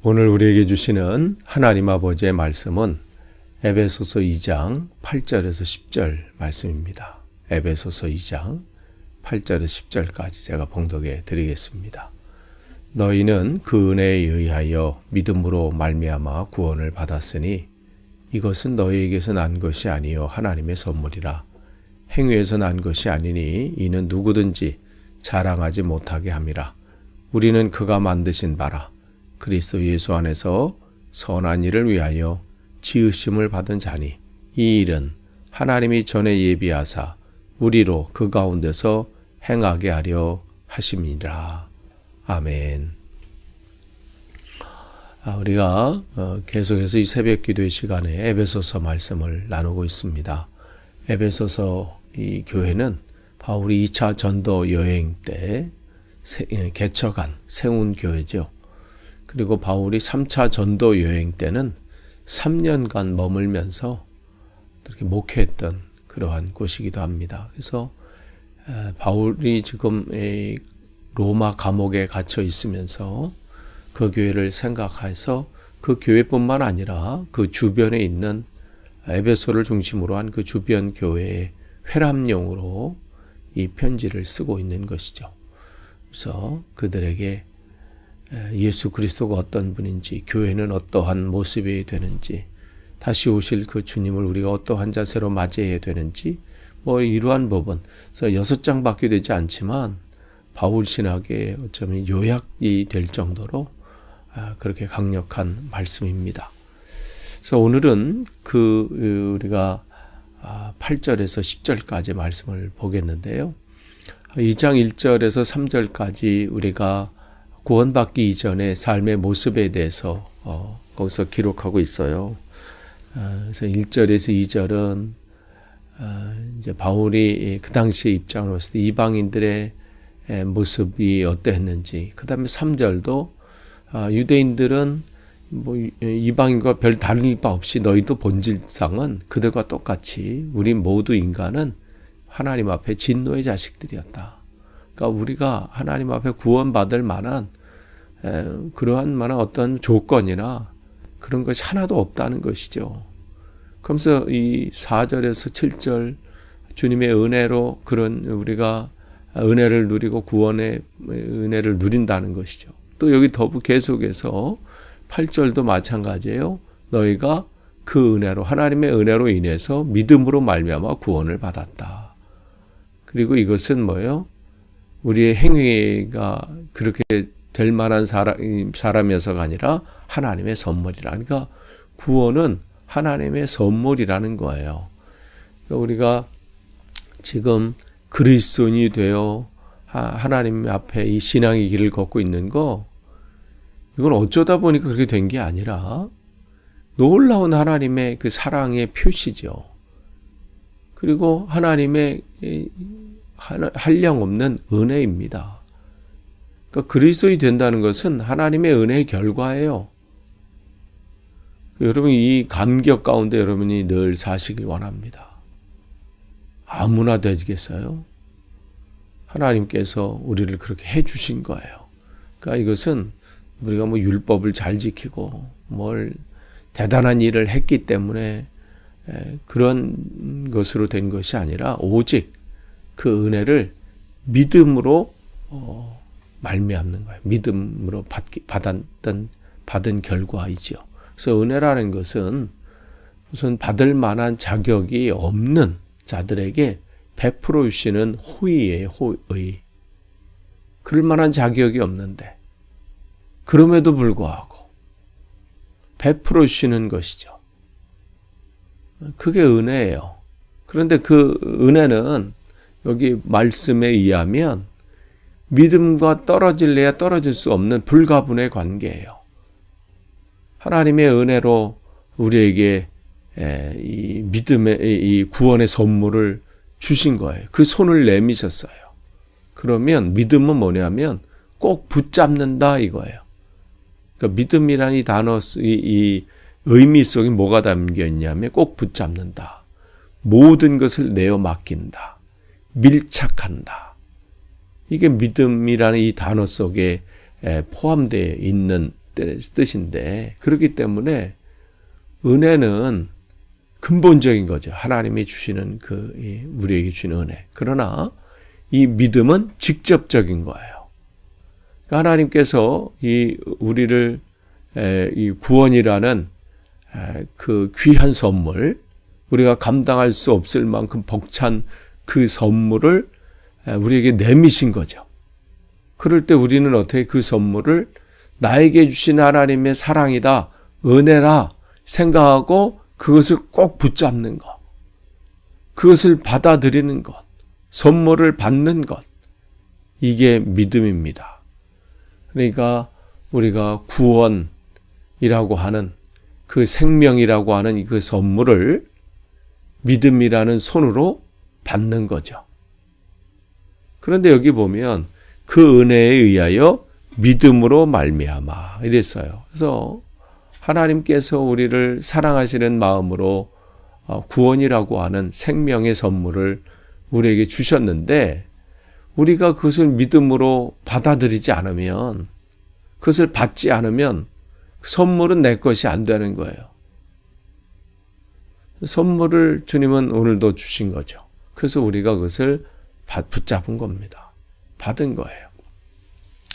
오늘 우리에게 주시는 하나님 아버지의 말씀은 에베소서 2장 8절에서 10절 말씀입니다. 에베소서 2장 8절에서 10절까지 제가 봉독해 드리겠습니다. 너희는 그 은혜에 의하여 믿음으로 말미암아 구원을 받았으니 이것은 너희에게서 난 것이 아니요 하나님의 선물이라. 행위에서 난 것이 아니니 이는 누구든지 자랑하지 못하게 함이라. 우리는 그가 만드신 바라 그리스도 예수 안에서 선한 일을 위하여 지으심을 받은 자니 이 일은 하나님이 전에 예비하사 우리로 그 가운데서 행하게 하려 하심이라. 아멘. 우리가 계속해서 이 새벽 기도의 시간에 에베소서 말씀을 나누고 있습니다. 에베소서 이 교회는 바울이 2차 전도 여행 때 개척한 세운 교회죠. 그리고 바울이 3차 전도 여행 때는 3년간 머물면서 이렇게 목회했던 그러한 곳이기도 합니다. 그래서 바울이 지금 로마 감옥에 갇혀 있으면서 그 교회를 생각해서 그 교회뿐만 아니라 그 주변에 있는 에베소를 중심으로 한 그 주변 교회의 회람용으로 이 편지를 쓰고 있는 것이죠. 그래서 그들에게 예수 그리스도가 어떤 분인지, 교회는 어떠한 모습이 되는지, 다시 오실 그 주님을 우리가 어떠한 자세로 맞이해야 되는지, 이러한 부분. 그래서 6장밖에 되지 않지만 바울 신학의 어쩌면 요약이 될 정도로 그렇게 강력한 말씀입니다. 그래서 오늘은 우리가 8절에서 10절까지 말씀을 보겠는데요. 2장 1절에서 3절까지 우리가 구원받기 이전의 삶의 모습에 대해서 거기서 기록하고 있어요. 그래서 1절에서 2절은 이제 바울이 그 당시의 입장으로 봤을 때 이방인들의 모습이 어떠했는지, 그 다음에 3절도 유대인들은 이방인과 별 다를 바 없이 너희도 본질상은 그들과 똑같이 우리 모두 인간은 하나님 앞에 진노의 자식들이었다. 그러니까 우리가 하나님 앞에 구원받을 만한 그러한 어떤 조건이나 그런 것이 하나도 없다는 것이죠. 그러면서 이 4절에서 7절 주님의 은혜로 그런 우리가 은혜를 누리고 구원의 은혜를 누린다는 것이죠. 또 여기 더불어 계속해서 8절도 마찬가지예요. 너희가 그 은혜로, 하나님의 은혜로 인해서 믿음으로 말미암아 구원을 받았다. 그리고 이것은 뭐예요? 우리의 행위가 그렇게 될 만한 사람이어서가 아니라 하나님의 선물이라. 그러니까 구원은 하나님의 선물이라는 거예요. 그러니까 우리가 지금 그리스도인이 되어 하나님 앞에 이 신앙의 길을 걷고 있는 거, 이건 어쩌다 보니까 그렇게 된 게 아니라 놀라운 하나님의 그 사랑의 표시죠. 그리고 하나님의 한량없는 은혜입니다. 그러니까 그리스도인이 된다는 것은 하나님의 은혜의 결과예요. 여러분, 이 감격 가운데 여러분이 늘 사시길 원합니다. 아무나 되겠어요? 하나님께서 우리를 그렇게 해주신 거예요. 그러니까 이것은 우리가 율법을 잘 지키고 대단한 일을 했기 때문에 그런 것으로 된 것이 아니라 오직 그 은혜를 믿음으로 말미암는 거예요. 믿음으로 받은 결과이죠. 그래서 은혜라는 것은 우선 받을 만한 자격이 없는 자들에게 베풀어 주시는 호의예요. 호의. 그럴 만한 자격이 없는데 그럼에도 불구하고 베풀어 주시는 것이죠. 그게 은혜예요. 그런데 그 은혜는 여기 말씀에 의하면 믿음과 떨어질래야 떨어질 수 없는 불가분의 관계예요. 하나님의 은혜로 우리에게 이 믿음의 이 구원의 선물을 주신 거예요. 그 손을 내미셨어요. 그러면 믿음은 뭐냐면 꼭 붙잡는다 이거예요. 그러니까 믿음이라는 이 단어, 이 의미 속에 뭐가 담겨 있냐면 꼭 붙잡는다. 모든 것을 내어 맡긴다. 밀착한다. 이게 믿음이라는 이 단어 속에 포함되어 있는 뜻인데, 그렇기 때문에 은혜는 근본적인 거죠. 하나님이 주시는 우리에게 주신 은혜. 그러나 이 믿음은 직접적인 거예요. 그러니까 하나님께서 우리를 이 구원이라는 그 귀한 선물, 우리가 감당할 수 없을 만큼 벅찬 그 선물을 우리에게 내미신 거죠. 그럴 때 우리는 어떻게 그 선물을 나에게 주신 하나님의 사랑이다, 은혜라 생각하고 그것을 꼭 붙잡는 것, 그것을 받아들이는 것, 선물을 받는 것, 이게 믿음입니다. 그러니까 우리가 구원이라고 하는 그 생명이라고 하는 그 선물을 믿음이라는 손으로 받는 거죠. 그런데 여기 보면 그 은혜에 의하여 믿음으로 말미암아 이랬어요. 그래서 하나님께서 우리를 사랑하시는 마음으로 구원이라고 하는 생명의 선물을 우리에게 주셨는데, 우리가 그것을 믿음으로 받아들이지 않으면, 그것을 받지 않으면 선물은 내 것이 안 되는 거예요. 선물을 주님은 오늘도 주신 거죠. 그래서 우리가 그것을 붙잡은 겁니다. 받은 거예요.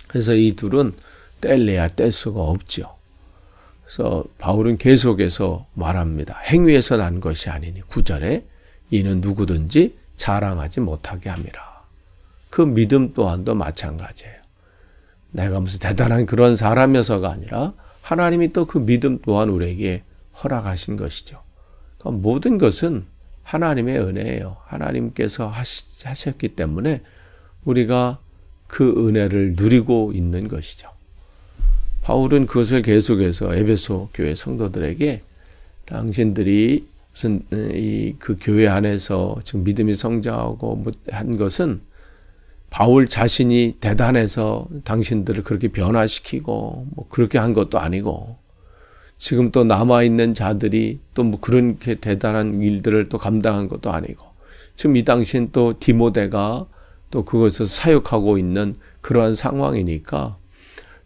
그래서 이 둘은 뗄래야 뗄 수가 없죠. 그래서 바울은 계속해서 말합니다. 행위에서 난 것이 아니니 9절에 이는 누구든지 자랑하지 못하게 함이라. 그 믿음 또한도 마찬가지예요. 내가 무슨 대단한 그런 사람이어서가 아니라 하나님이 또 그 믿음 또한 우리에게 허락하신 것이죠. 그러니까 모든 것은 하나님의 은혜예요. 하나님께서 하셨기 때문에 우리가 그 은혜를 누리고 있는 것이죠. 바울은 그것을 계속해서 에베소 교회 성도들에게 당신들이 무슨 그 교회 안에서 지금 믿음이 성장하고 한 것은 바울 자신이 대단해서 당신들을 그렇게 변화시키고 뭐 그렇게 한 것도 아니고, 지금 또 남아있는 자들이 또 뭐 그렇게 대단한 일들을 또 감당한 것도 아니고, 지금 이 당시엔 또 디모데가 또 그것을 사역하고 있는 그러한 상황이니까,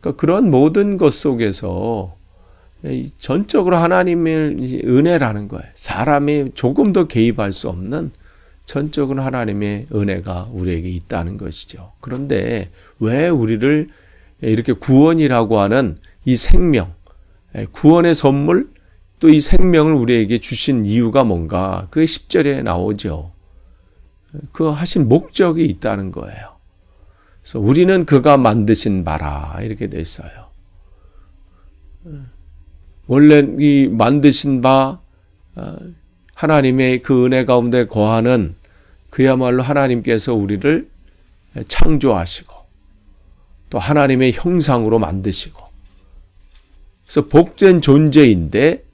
그러니까 그런 모든 것 속에서 전적으로 하나님의 은혜라는 거예요. 사람이 조금 더 개입할 수 없는 전적으로 하나님의 은혜가 우리에게 있다는 것이죠. 그런데 왜 우리를 이렇게 구원이라고 하는 이 생명, 구원의 선물, 또 이 생명을 우리에게 주신 이유가 뭔가? 그게 10절에 나오죠. 그 하신 목적이 있다는 거예요. 그래서 우리는 그가 만드신 바라 이렇게 돼 있어요. 원래 이 만드신 바, 하나님의 그 은혜 가운데 거하는 그야말로 하나님께서 우리를 창조하시고 또 하나님의 형상으로 만드시고, 그래서 복된 존재인데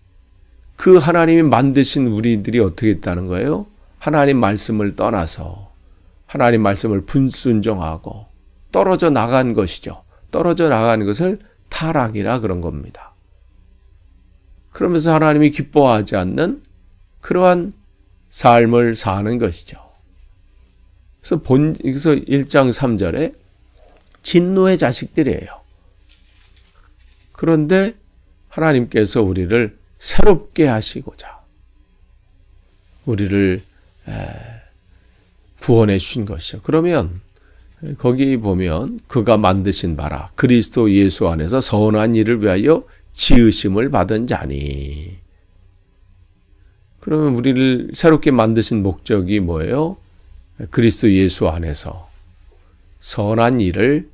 그 하나님이 만드신 우리들이 어떻게 있다는 거예요? 하나님 말씀을 떠나서 하나님 말씀을 불순종하고 떨어져 나간 것이죠. 떨어져 나간 것을 타락이라 그런 겁니다. 그러면서 하나님이 기뻐하지 않는 그러한 삶을 사는 것이죠. 그래서 1장 3절에 진노의 자식들이에요. 그런데 하나님께서 우리를 새롭게 하시고자 우리를 구원해 주신 것이죠. 그러면 거기 보면 그가 만드신 바라 그리스도 예수 안에서 선한 일을 위하여 지으심을 받은 자니. 그러면 우리를 새롭게 만드신 목적이 뭐예요? 그리스도 예수 안에서 선한 일을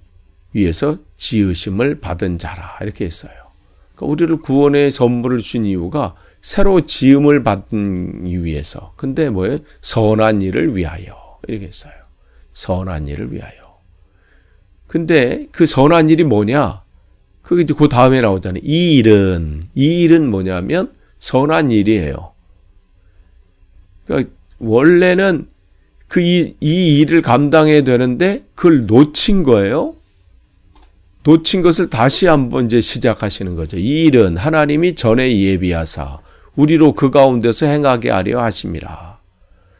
위해서 지으심을 받은 자라 이렇게 했어요. 그러니까 우리를 구원의 선물을 주신 이유가 새로 지음을 받기 위해서. 근데 뭐예요? 선한 일을 위하여 이렇게 했어요. 선한 일을 위하여. 근데 그 선한 일이 뭐냐? 그게 이제 그 다음에 나오잖아요. 이 일은 뭐냐면 선한 일이에요. 그러니까 원래는 이 일을 감당해야 되는데 그걸 놓친 거예요. 놓친 것을 다시 한번 이제 시작하시는 거죠. 이 일은 하나님이 전에 예비하사 우리로 그 가운데서 행하게 하려 하심이라.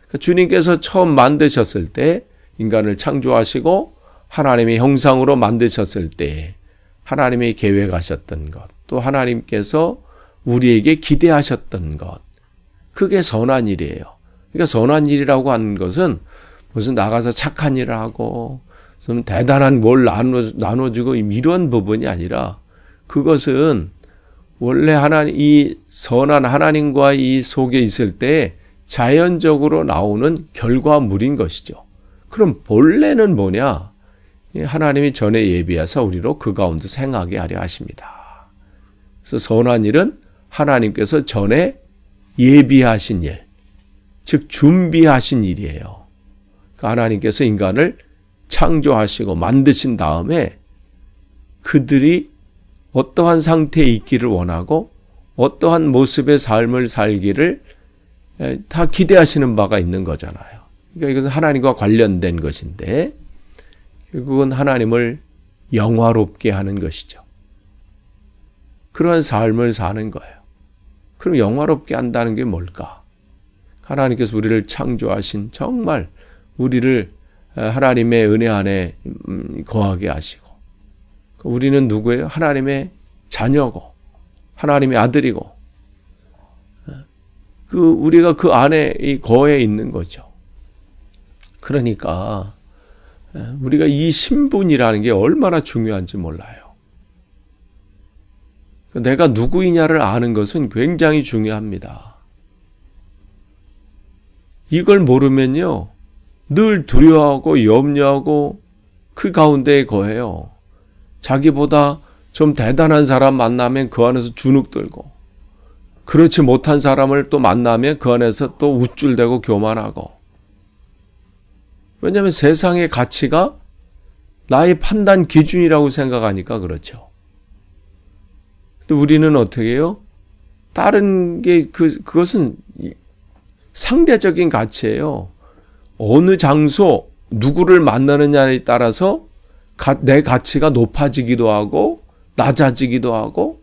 그러니까 주님께서 처음 만드셨을 때 인간을 창조하시고 하나님의 형상으로 만드셨을 때 하나님이 계획하셨던 것, 또 하나님께서 우리에게 기대하셨던 것, 그게 선한 일이에요. 그러니까 선한 일이라고 하는 것은 무슨 나가서 착한 일을 하고 좀 대단한 뭘 나눠주고 이런 부분이 아니라, 그것은 원래 이 선한 하나님과 이 속에 있을 때 자연적으로 나오는 결과물인 것이죠. 그럼 본래는 뭐냐? 하나님이 전에 예비하사 우리로 그 가운데서 행하게 하려 하십니다. 그래서 선한 일은 하나님께서 전에 예비하신 일, 즉 준비하신 일이에요. 하나님께서 인간을 창조하시고 만드신 다음에 그들이 어떠한 상태에 있기를 원하고 어떠한 모습의 삶을 살기를 다 기대하시는 바가 있는 거잖아요. 그러니까 이것은 하나님과 관련된 것인데 결국은 하나님을 영화롭게 하는 것이죠. 그러한 삶을 사는 거예요. 그럼 영화롭게 한다는 게 뭘까? 하나님께서 우리를 창조하신, 정말 우리를 하나님의 은혜 안에 거하게 하시고, 우리는 누구예요? 하나님의 자녀고 하나님의 아들이고, 우리가 그 안에 거해 있는 거죠. 그러니까 우리가 이 신분이라는 게 얼마나 중요한지 몰라요. 내가 누구이냐를 아는 것은 굉장히 중요합니다. 이걸 모르면요, 늘 두려워하고 염려하고 그 가운데에 거해요. 자기보다 좀 대단한 사람 만나면 그 안에서 주눅들고, 그렇지 못한 사람을 또 만나면 그 안에서 또 우쭐대고 교만하고. 왜냐하면 세상의 가치가 나의 판단 기준이라고 생각하니까 그렇죠. 근데 우리는 어떻게 해요? 다른 게 그것은 상대적인 가치예요. 어느 장소 누구를 만나느냐에 따라서 내 가치가 높아지기도 하고 낮아지기도 하고,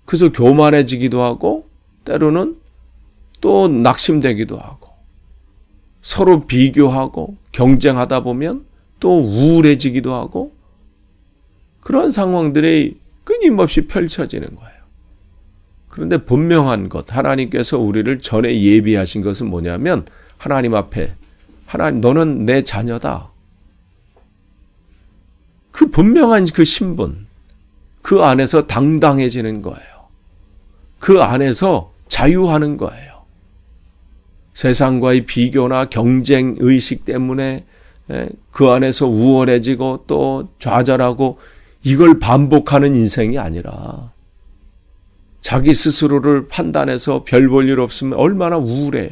그래서 교만해지기도 하고 때로는 또 낙심되기도 하고, 서로 비교하고 경쟁하다 보면 또 우울해지기도 하고, 그런 상황들이 끊임없이 펼쳐지는 거예요. 그런데 분명한 것, 하나님께서 우리를 전에 예비하신 것은 뭐냐면, 하나님 앞에, 하나님 너는 내 자녀다. 그 분명한 그 신분, 그 안에서 당당해지는 거예요. 그 안에서 자유하는 거예요. 세상과의 비교나 경쟁 의식 때문에 그 안에서 우월해지고 또 좌절하고, 이걸 반복하는 인생이 아니라 자기 스스로를 판단해서 별 볼 일 없으면 얼마나 우울해요.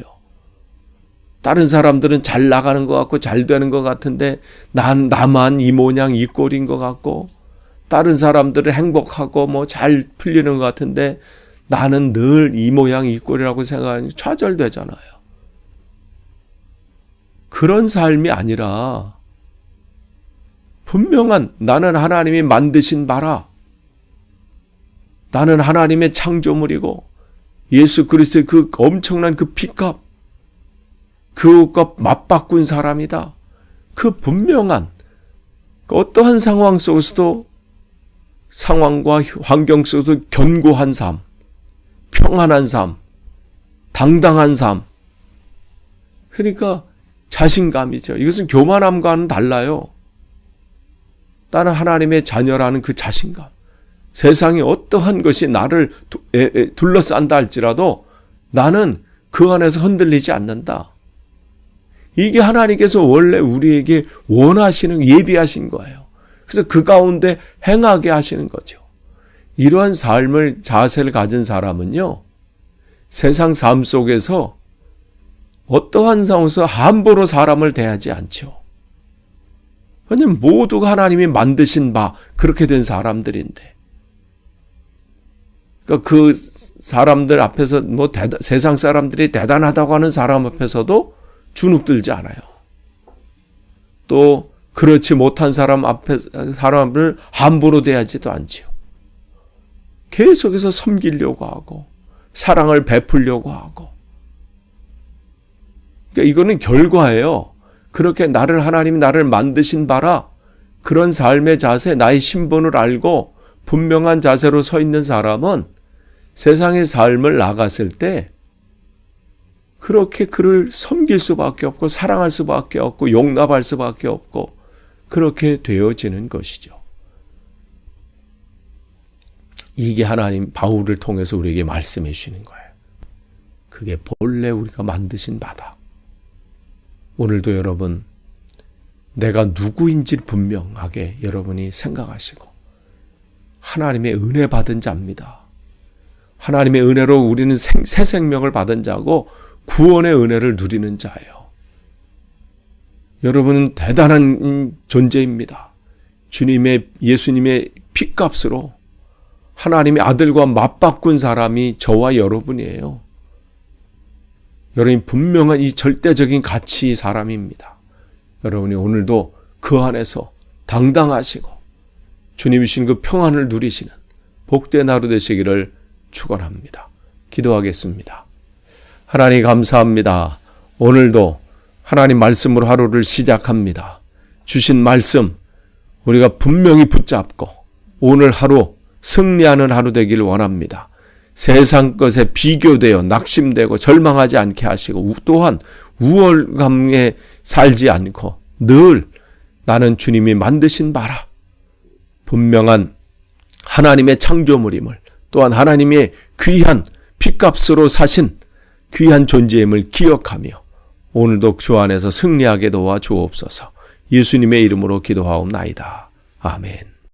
다른 사람들은 잘 나가는 것 같고 잘 되는 것 같은데 나만 이 모양 이 꼴인 것 같고, 다른 사람들은 행복하고 뭐 잘 풀리는 것 같은데 나는 늘 이 모양 이 꼴이라고 생각하니 좌절되잖아요. 그런 삶이 아니라 분명한, 나는 하나님이 만드신 바라, 나는 하나님의 창조물이고 예수 그리스도의 그 엄청난 그 피값, 그것과 맞바꾼 사람이다. 그 분명한, 어떠한 상황 속에서도, 상황과 환경 속에서도 견고한 삶, 평안한 삶, 당당한 삶. 그러니까 자신감이죠. 이것은 교만함과는 달라요. 나는 하나님의 자녀라는 그 자신감. 세상에 어떠한 것이 나를 둘러싼다 할지라도 나는 그 안에서 흔들리지 않는다. 이게 하나님께서 원래 우리에게 원하시는, 예비하신 거예요. 그래서 그 가운데 행하게 하시는 거죠. 이러한 삶을, 자세를 가진 사람은요, 세상 삶 속에서 어떠한 상황에서 함부로 사람을 대하지 않죠. 왜냐하면 모두가 하나님이 만드신 바 그렇게 된 사람들인데, 그러니까 그 사람들 앞에서 세상 사람들이 대단하다고 하는 사람 앞에서도 주눅들지 않아요. 또 그렇지 못한 사람 앞에 사람을 함부로 대하지도 않지요. 계속해서 섬기려고 하고 사랑을 베풀려고 하고. 그러니까 이거는 결과예요. 그렇게 하나님이 나를 만드신 바라, 그런 삶의 자세, 나의 신분을 알고 분명한 자세로 서 있는 사람은 세상의 삶을 나갔을 때 그렇게 그를 섬길 수밖에 없고 사랑할 수밖에 없고 용납할 수밖에 없고 그렇게 되어지는 것이죠. 이게 하나님 바울을 통해서 우리에게 말씀해 주시는 거예요. 그게 본래 우리가 만드신 바다. 오늘도 여러분 내가 누구인지 분명하게 여러분이 생각하시고 하나님의 은혜 받은 자입니다. 하나님의 은혜로 우리는 새 생명을 받은 자고 구원의 은혜를 누리는 자예요. 여러분은 대단한 존재입니다. 예수님의 피값으로 하나님의 아들과 맞바꾼 사람이 저와 여러분이에요. 여러분이 분명한 이 절대적인 가치 사람입니다. 여러분이 오늘도 그 안에서 당당하시고 주님이 주신 그 평안을 누리시는 복된 하루 되시기를 축원합니다. 기도하겠습니다. 하나님 감사합니다. 오늘도 하나님 말씀으로 하루를 시작합니다. 주신 말씀 우리가 분명히 붙잡고 오늘 하루 승리하는 하루 되기를 원합니다. 세상 것에 비교되어 낙심되고 절망하지 않게 하시고 또한 우월감에 살지 않고 늘 나는 주님이 만드신 바라. 분명한 하나님의 창조물임을 또한 하나님의 귀한 피값으로 사신 귀한 존재임을 기억하며 오늘도 주 안에서 승리하게 도와 주옵소서. 예수님의 이름으로 기도하옵나이다. 아멘.